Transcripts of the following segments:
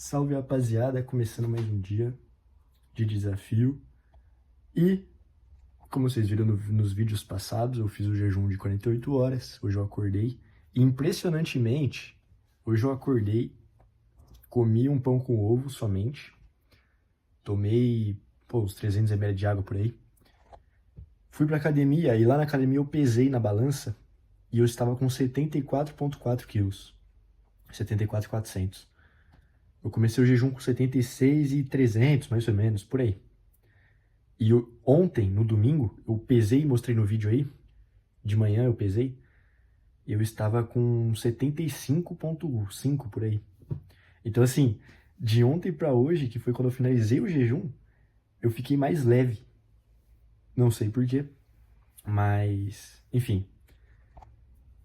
Salve, rapaziada, começando mais um dia de desafio. E, como vocês viram nos vídeos passados, eu fiz o jejum de 48 horas. Hoje eu acordei e, impressionantemente, hoje eu acordei, comi um pão com ovo somente, tomei uns 300 ml de água por aí, fui pra academia e lá na academia eu pesei na balança e eu estava com 74,4 quilos, 74,400. Eu comecei o jejum com 76,300, mais ou menos, por aí. E ontem, no domingo, eu pesei, mostrei no vídeo aí, de manhã eu pesei, e eu estava com 75,5 por aí. Então, assim, de ontem pra hoje, que foi quando eu finalizei o jejum, eu fiquei mais leve. Não sei por quê, mas, enfim.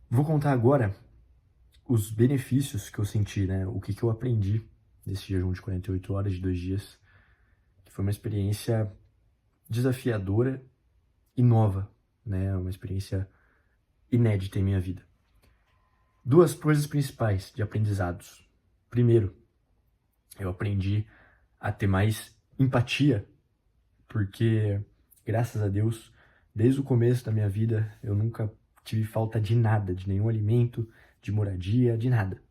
Vou contar agora os benefícios que eu senti, né? O que eu aprendi desse jejum de 48 horas, de 2 dias, que foi uma experiência desafiadora e nova, né? Uma experiência inédita em minha vida. Duas coisas principais de aprendizados. Primeiro, eu aprendi a ter mais empatia, porque, graças a Deus, desde o começo da minha vida, eu nunca tive falta de nada, de nenhum alimento, de moradia, de nada.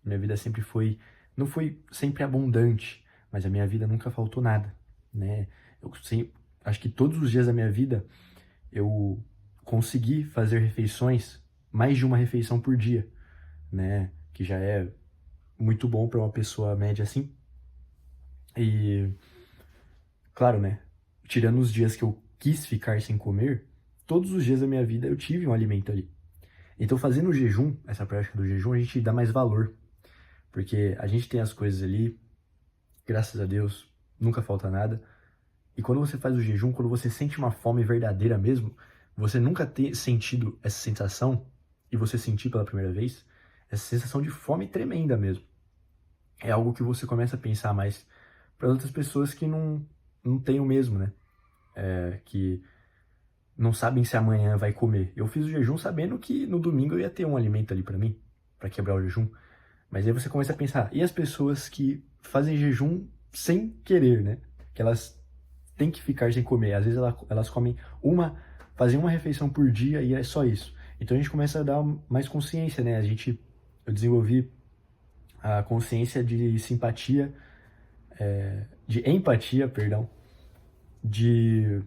Minha vida sempre foi, não foi sempre abundante, mas a minha vida nunca faltou nada, né? Acho que todos os dias da minha vida eu consegui fazer refeições, mais de uma refeição por dia, né? Que já é muito bom para uma pessoa média assim. E, claro, né? Tirando os dias que eu quis ficar sem comer, todos os dias da minha vida eu tive um alimento ali. Então, fazendo o jejum, essa prática do jejum, a gente dá mais valor. Porque a gente tem as coisas ali, graças a Deus, nunca falta nada. E quando você faz o jejum, quando você sente uma fome verdadeira mesmo, você nunca ter sentido essa sensação, e você sentir pela primeira vez, essa sensação de fome tremenda mesmo. É algo que você começa a pensar mais para outras pessoas que não têm o mesmo, né? Que não sabem se amanhã vai comer. Eu fiz o jejum sabendo que no domingo eu ia ter um alimento ali para mim, para quebrar o jejum. Mas aí você começa a pensar, e as pessoas que fazem jejum sem querer, né? Que elas têm que ficar sem comer. Às vezes elas comem fazem uma refeição por dia e é só isso. Então a gente começa a dar mais consciência, né? Eu desenvolvi a consciência de simpatia, de empatia, perdão, de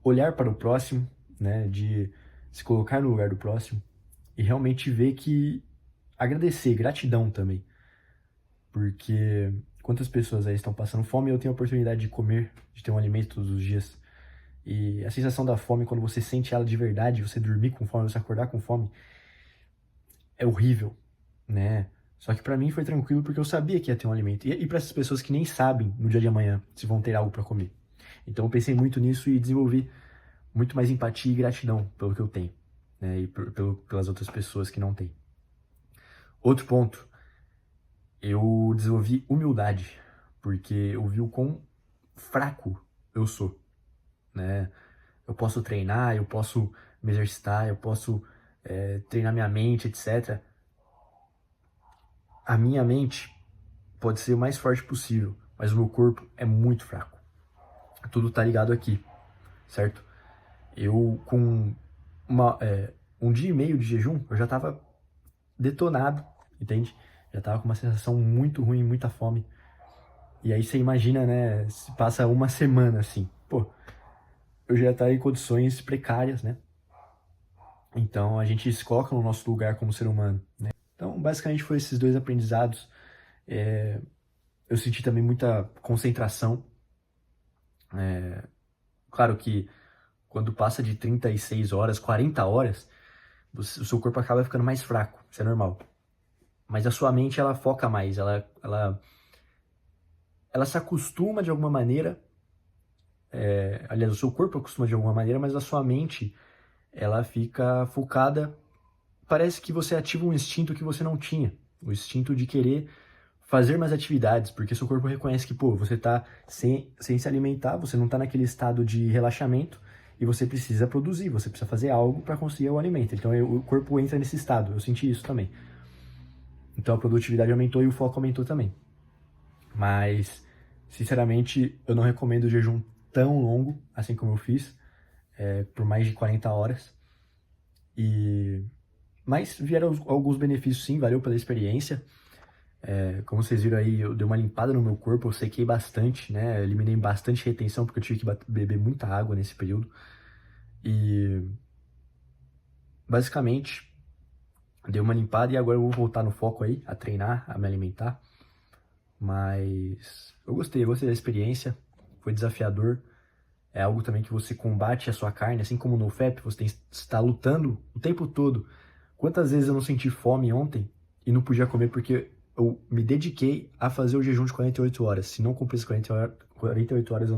olhar para o próximo, né? De se colocar no lugar do próximo e realmente ver que agradecer, gratidão também. Porque quantas pessoas aí estão passando fome e eu tenho a oportunidade de comer, de ter um alimento todos os dias. E a sensação da fome, quando você sente ela de verdade, você dormir com fome, você acordar com fome, é horrível, né? Só que pra mim foi tranquilo porque eu sabia que ia ter um alimento. E para essas pessoas que nem sabem no dia de amanhã se vão ter algo para comer. Então eu pensei muito nisso e desenvolvi muito mais empatia e gratidão pelo que eu tenho, né? E pelas outras pessoas que não têm. Outro ponto, eu desenvolvi humildade, porque eu vi o quão fraco eu sou, né? Eu posso treinar, eu posso me exercitar, eu posso treinar minha mente, etc. A minha mente pode ser o mais forte possível, mas o meu corpo é muito fraco. Tudo tá ligado aqui, certo? Eu, com um dia e meio de jejum, eu já tava detonado, entende? Já tava com uma sensação muito ruim, muita fome. E aí você imagina, né, se passa uma semana assim, pô, eu já tá em condições precárias, né? Então a gente se coloca no nosso lugar como ser humano, né? Então basicamente foi esses dois aprendizados. Eu senti também muita concentração. Claro que quando passa de 36 horas, 40 horas, o seu corpo acaba ficando mais fraco, isso é normal. Mas a sua mente, ela foca mais, ela se acostuma de alguma maneira, aliás, o seu corpo acostuma de alguma maneira, mas a sua mente, ela fica focada, parece que você ativa um instinto que você não tinha, o instinto de querer fazer mais atividades, porque seu corpo reconhece que, pô, você tá sem se alimentar, você não tá naquele estado de relaxamento, e você precisa produzir, você precisa fazer algo para conseguir o alimento. Então o corpo entra nesse estado, eu senti isso também. Então a produtividade aumentou e o foco aumentou também. Mas, sinceramente, eu não recomendo o jejum tão longo, assim como eu fiz, por mais de 40 horas. Mas vieram alguns benefícios sim, valeu pela experiência. Como vocês viram aí, eu dei uma limpada no meu corpo, eu sequei bastante, né? Eliminei bastante retenção, porque eu tive que beber muita água nesse período. E, basicamente, dei uma limpada e agora eu vou voltar no foco aí, a treinar, a me alimentar. Mas eu gostei da experiência, foi desafiador. É algo também que você combate a sua carne, assim como no NoFap, você está lutando o tempo todo. Quantas vezes eu não senti fome ontem e não podia comer porque eu me dediquei a fazer o jejum de 48 horas. Se não cumprisse 48 horas, eu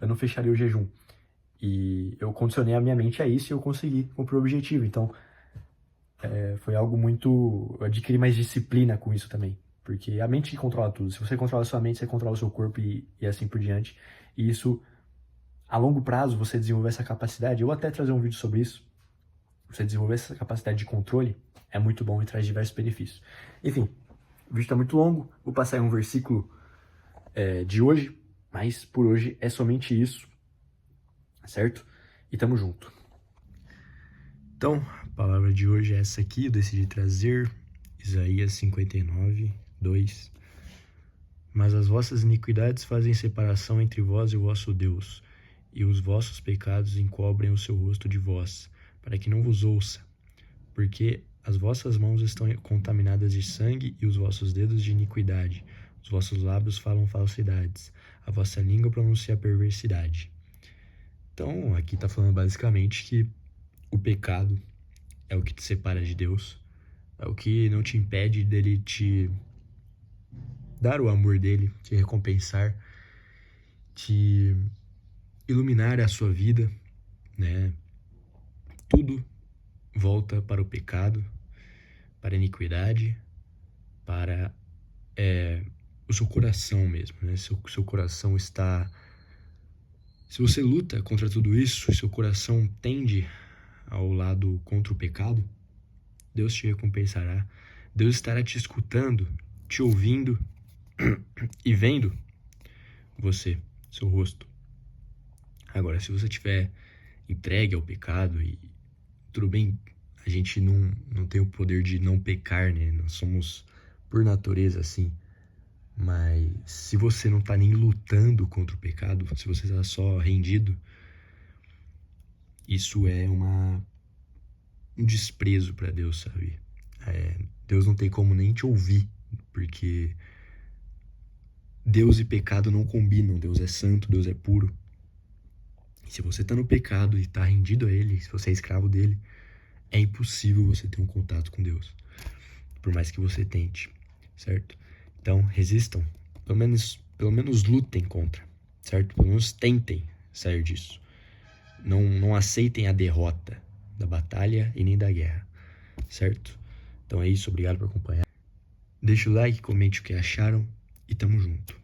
não fecharia o jejum. E eu condicionei a minha mente a isso e eu consegui cumprir o objetivo. Então, foi algo muito... Eu adquiri mais disciplina com isso também. Porque a mente que controla tudo. Se você controla a sua mente, você controla o seu corpo e assim por diante. E isso, a longo prazo, você desenvolver essa capacidade. Eu vou até trazer um vídeo sobre isso. Você desenvolver essa capacidade de controle é muito bom e traz diversos benefícios. Enfim, o vídeo está muito longo. Vou passar aí um versículo de hoje. Mas por hoje é somente isso. Certo? E tamo junto. Então, a palavra de hoje é essa aqui, eu decidi trazer, Isaías 59, 2. Mas as vossas iniquidades fazem separação entre vós e o vosso Deus, e os vossos pecados encobrem o seu rosto de vós, para que não vos ouça. Porque as vossas mãos estão contaminadas de sangue e os vossos dedos de iniquidade. Os vossos lábios falam falsidades, a vossa língua pronuncia perversidade. Então, aqui está falando basicamente que o pecado é o que te separa de Deus, é o que não te impede dele te dar o amor dele, te recompensar, te iluminar a sua vida, né? Tudo volta para o pecado, para a iniquidade, para o seu coração mesmo, né? Seu coração está... Se você luta contra tudo isso, seu coração tende ao lado contra o pecado, Deus te recompensará. Deus estará te escutando, te ouvindo e vendo você, seu rosto. Agora, se você estiver entregue ao pecado, e tudo bem, a gente não tem o poder de não pecar, né? Nós somos, por natureza, assim. Mas se você não está nem lutando contra o pecado, se você está só rendido, isso é um desprezo para Deus, sabe? Deus não tem como nem te ouvir, porque Deus e pecado não combinam. Deus é santo, Deus é puro. E se você está no pecado e está rendido a Ele, se você é escravo dele, é impossível você ter um contato com Deus, por mais que você tente, certo? Então, resistam, pelo menos lutem contra, certo? Pelo menos tentem sair disso. Não aceitem a derrota da batalha e nem da guerra, certo? Então é isso, obrigado por acompanhar. Deixa o like, comente o que acharam e tamo junto.